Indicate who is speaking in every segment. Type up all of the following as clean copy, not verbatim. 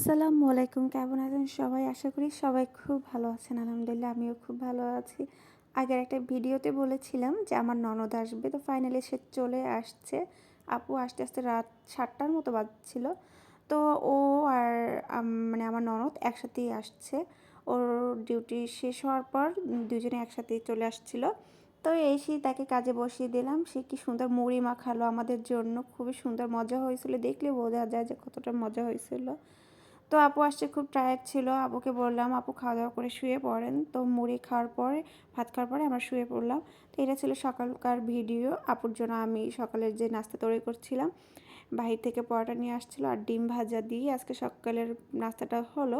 Speaker 1: আসসালামু আলাইকুম। কেমন আছেন সবাই? আশা করি সবাই খুব ভালো আছেন। আলহামদুলিল্লাহ আমিও খুব ভালো আছি। আগের একটা ভিডিওতে বলেছিলাম যে আমার ননদ আসবে। তো ফাইনালি সে চলে আসছে। আপু আসতে, আসতে রাত ৭টার মতো বাজছিল। তো ও আর মানে আমার ননদ একসাথেই আসছে। ওর ডিউটি শেষ হওয়ার পর দুজনে একসাথেই চলে আসছিল। তো এসেই তাকে কাজে বসিয়ে দিলাম। সে কি সুন্দর মুড়ি মাখালো আমাদের জন্য। খুবই সুন্দর মজা হয়েছিল। দেখলে বোঝা যায় যে কতটা মজা হয়েছিল। তো আপু আসছে, খুব টায়ার্ড ছিল। আপুকে বললাম আপু খাওয়া দাওয়া করে শুয়ে পড়েন। তো মুড়ি খাওয়ার পরে, ভাত খাওয়ার পরে আমরা শুয়ে পড়লাম। তো এটা ছিল সকালকার ভিডিও। আপুর জন্য আমি সকালের যে নাস্তা তৈরি করছিলাম, বাহির থেকে পরোটা নিয়ে আসছিল আর ডিম ভাজা দিয়ে আজকে সকালের নাস্তাটা হলো।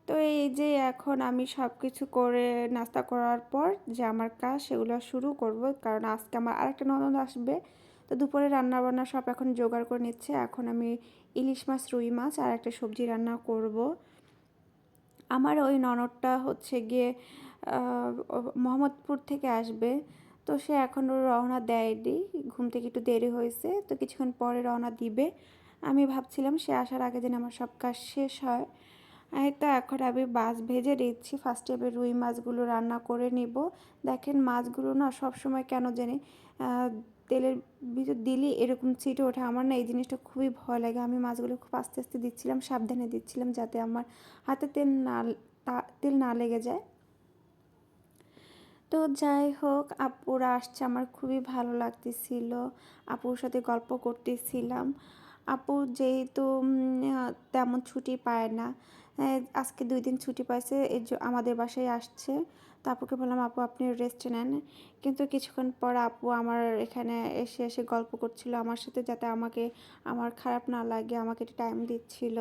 Speaker 1: তো এই যে এখন আমি সব কিছু করে নাস্তা করার পর যে আমার কাজ সেগুলো শুরু করব, কারণ আজকে আমার আরেকটা ননদ আসবে। তো দুপুরে রান্না বান্না সব এখন জোগাড় করে নিচ্ছে। এখন আমি ইলিশ মাছ, রুই মাছ আর একটা সবজি রান্না করব। আমার ওই ননদটা হচ্ছে গিয়ে মোহাম্মদপুর থেকে আসবে। তো সে এখনও রওনা দেয়নি, ঘুম থেকে একটু দেরি হয়েছে। তো কিছুক্ষণ পরে রওনা দিবে। আমি ভাবছিলাম সে আসার আগে যেন আমার সব কাজ শেষ হয়। এই তো এখন আমি মাছ ভেজে দিচ্ছি। ফার্স্টে এবার রুই মাছগুলো রান্না করে নিব। দেখেন মাছগুলো না সবসময় কেন জানি তেলের ভিতর দিলে এরকম ছিটে ওঠে। আমার না এই জিনিসটা খুবই ভয় লাগে। আমি মাছগুলো খুব আস্তে আস্তে দিচ্ছিলাম, সাবধানে দিচ্ছিলাম, যাতে আমার হাতে তেল না লেগে যায়। তো যাই হোক, আপুরা আসছে, আমার খুবই ভালো লাগতেছিল। আপুর সাথে গল্প করতেছিলাম। আপু যেহেতু তেমন ছুটি পায় না, আজকে 2 দিন ছুটি পাইছে, আমাদের বাসায় আসছে। তো আপুকে বললাম আপু আপনি রেস্ট নেন। কিন্তু কিছুক্ষণ পর আপু আমার এখানে এসে এসে গল্প করছিল আমার সাথে, যাতে আমার খারাপ না লাগে, আমাকে একটু টাইম দিচ্ছিল।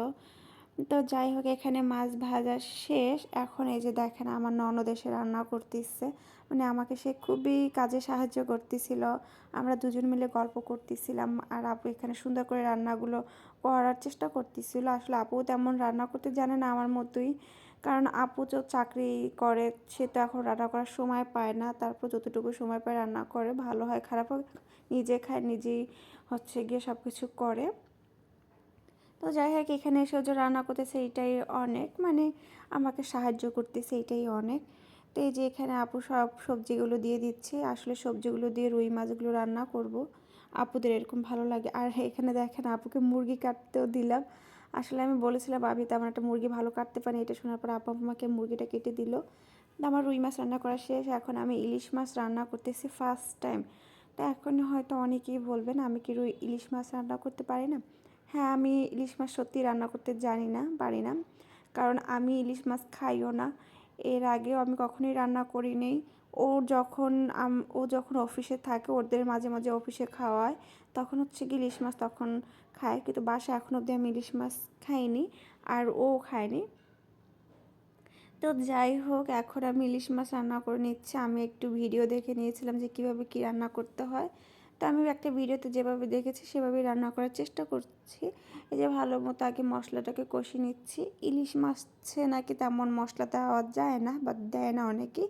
Speaker 1: তো যাই হোক, এখানে মাছ ভাজা শেষ। এখন এই যে দেখেন আমার ননদ এসে রান্না করতেছে। মানে আমাকে সে খুবই কাজে সাহায্য করতেছিল। আমরা দুজন মিলে গল্প করতেছিলাম আর আপু এখানে সুন্দর করে রান্নাগুলো করার চেষ্টা করতেছিল। আসলে আপু তেমন রান্না করতে জানে না আমার মতোই, কারণ আপু তো চাকরি করে, সে তো এখন রান্না করার সময় পায় না। তারপর যতটুকু সময় পায় রান্না করে, ভালো হয় খারাপ হয় নিজে খায়, নিজেই হচ্ছে গিয়ে সব কিছু করে। তো যাই হোক, এখানে এসেও যে রান্না করতেছে এইটাই অনেক, মানে আমাকে সাহায্য করতেছে এইটাই অনেক। তো এই যে এখানে আপু সব সবজিগুলো দিয়ে দিচ্ছে। আসলে সবজিগুলো দিয়ে রুই মাছগুলো রান্না করব। আপুদের এরকম ভালো লাগে। আর এখানে দেখেন আপুকে মুরগি কাটতেও দিলাম। আসলে আমি বলেছিলাম আমি তেমন একটা মুরগি ভালো কাটতে পারি, এটা শোনার পর আপু আমাকে মুরগিটা কেটে দিল। আমার রুই মাছ রান্না করা শেষ। এখন আমি ইলিশ মাছ রান্না করতেছি ফার্স্ট টাইম। তো এখন হয়তো অনেকেই বলবেন আমি কি ইলিশ মাছ রান্না করতে পারি না। হ্যাঁ, আমি ইলিশ মাছ সত্যি রান্না করতে জানি না, পারি না, কারণ আমি ইলিশ মাছ খাইও না। এর আগেও আমি কখনোই রান্না করি নেই। ও যখন অফিসে থাকে, ওদের মাঝে মাঝে অফিসে খাওয়ায়, তখন হচ্ছে কি ইলিশ মাছ তখন খায়, কিন্তু বাসায় এখনো অবধি আমি ইলিশ মাছ খাইনি, আর ও খায়নি। তো যাই হোক, এখন আমি ইলিশ মাছ রান্না করে নিচ্ছি। আমি একটু ভিডিও দেখে নিয়েছিলাম যে কীভাবে কী রান্না করতে হয়। তো আমি একটা ভিডিওতে যেভাবে দেখেছি সেভাবেই রান্না করার চেষ্টা করছি। এই যে ভালো মতো আগে মশলাটাকে কষিয়ে নিচ্ছি। ইলিশ মাছে নাকি তেমন মশলা দেওয়া যায় না বা দেয় না অনেকেই।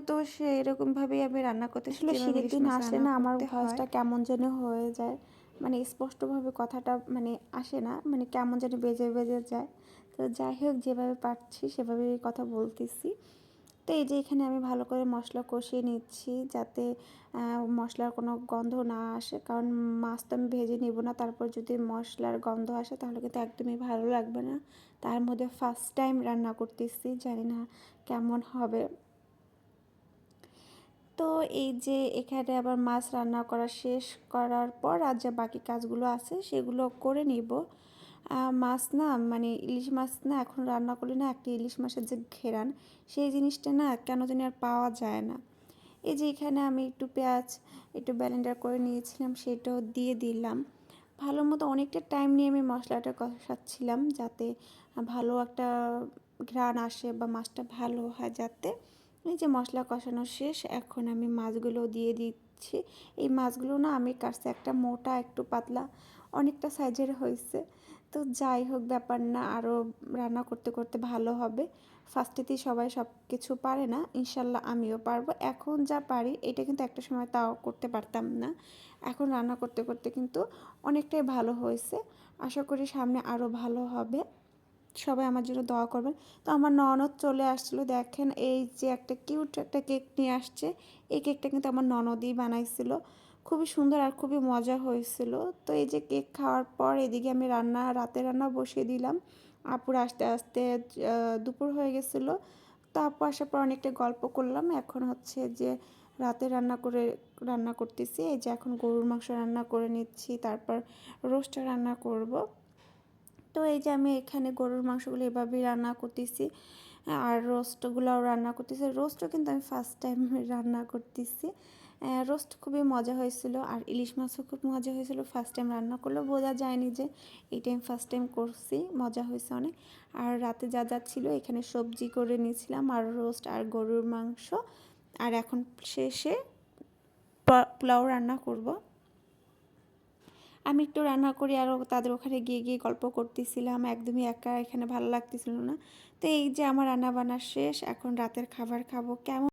Speaker 1: তো এরকমভাবেই আমি রান্না করতেছি,
Speaker 2: আসলে
Speaker 1: যেভাবে
Speaker 2: শীতের
Speaker 1: ইলিশ
Speaker 2: দিন
Speaker 1: মাছ
Speaker 2: আসলে
Speaker 1: রান্না
Speaker 2: না আমার
Speaker 1: করতে হয়।
Speaker 2: ভয়েসটা কেমন যেন হয়ে যায়, মানে স্পষ্টভাবে কথাটা মানে আসে না, মানে কেমন যেন বেজে বেজে যায়। তো যাই হোক, যেভাবে পারছি সেভাবেই কথা বলতেছি। তো এই যে এখানে আমি ভালো করে মশলা কষিয়ে নিচ্ছি, যাতে মশলার কোনো গন্ধ না আসে, কারণ মাছ তো আমি ভেজে নিব না। তারপর যদি মশলার গন্ধ আসে তাহলে কিন্তু একদমই ভালো লাগবে না। তার মধ্যে ফার্স্ট টাইম রান্না করতেছি, জানি না কেমন হবে। তো এই যে এখানে আবার মাছ রান্না করা শেষ করার পর আর যে বাকি কাজগুলো আছে সেগুলো করে নিব। মাছ না, মানে ইলিশ মাছ না এখন রান্না করলে না একটা ইলিশ মাছের যে ঘেরান, সেই জিনিসটা না কেন জানি আর পাওয়া যায় না। এই যে এখানে আমি একটু পেঁয়াজ একটু ব্লেন্ডার করে নিয়েছিলাম, সেটাও দিয়ে দিলাম। ভালো মতো অনেকটা টাইম নিয়ে আমি মশলাটা কষাচ্ছিলাম, যাতে ভালো একটা ঘ্রাণ আসে বা মাছটা ভালো হয় যাতে। এই যে মশলা কষানো শেষ, এখন আমি মাছগুলো দিয়ে দিচ্ছি। এই মাছগুলো না আমি কাটছি, একটা মোটা একটু পাতলা, অনেকটা সাইজের হয়েছে। তো যাই হোক, ব্যাপার না, আরও রান্না করতে করতে ভালো হবে। ফার্স্টেতেই সবাই সব কিছু পারে না, ইনশাল্লাহ আমিও পারবো। এখন যা পারি এটা কিন্তু একটা সময় তাও করতে পারতাম না। এখন রান্না করতে করতে কিন্তু অনেকটাই ভালো হয়েছে। আশা করি সামনে আরও ভালো হবে।
Speaker 1: সবাই আমার জন্য দোয়া করবেন। তো আমার ননদ চলে আসছিল। দেখেন এই যে একটা কিউট একটা কেক নিয়ে আসছে। এই কেকটা কিন্তু আমার ননদই বানাইছিল। খুবই সুন্দর আর খুবই মজা হয়েছিল। তো এই যে কেক খাওয়ার পর এদিকে আমি রাতের রান্না বসিয়ে দিলাম। আপুর আসতে, আসতে দুপুর হয়ে গেছিল। তো আপু আসার পর অনেকটা গল্প করলাম। এখন হচ্ছে যে রাতে রান্না করতেছি। এই যে এখন গরুর মাংস রান্না করে নিচ্ছি। তারপর রোস্টটা রান্না করব। তো এই যে আমি এখানে গরুর মাংসগুলো এভাবেই রান্না করতেছি আর রোস্টগুলোও রান্না করতেছি। রোস্টও কিন্তু আমি ফার্স্ট টাইম রান্না করতেছি। রোস্ট খুবই মজা হয়েছিল আর ইলিশ মাছও খুব মজা হয়েছিল। ফার্স্ট টাইম রান্না করলেও বোঝা যায়নি যে এই টাইম ফার্স্ট টাইম করছি, মজা হয়েছে অনেক। আর রাতে যা যা ছিল এখানে সবজি করে নিয়েছিলাম আর রোস্ট আর গরুর মাংস। আর এখন শেষে পোলাও রান্না করব। আমি একটু রান্না করি আর তাদের ওখানে গিয়ে গিয়ে গল্প করতেছিলাম। একদমই একা এখানে ভালো লাগতেছিল না। তো এই যে আমার রান্না বান্না শেষ, এখন রাতের খাবার খাবো। কেমন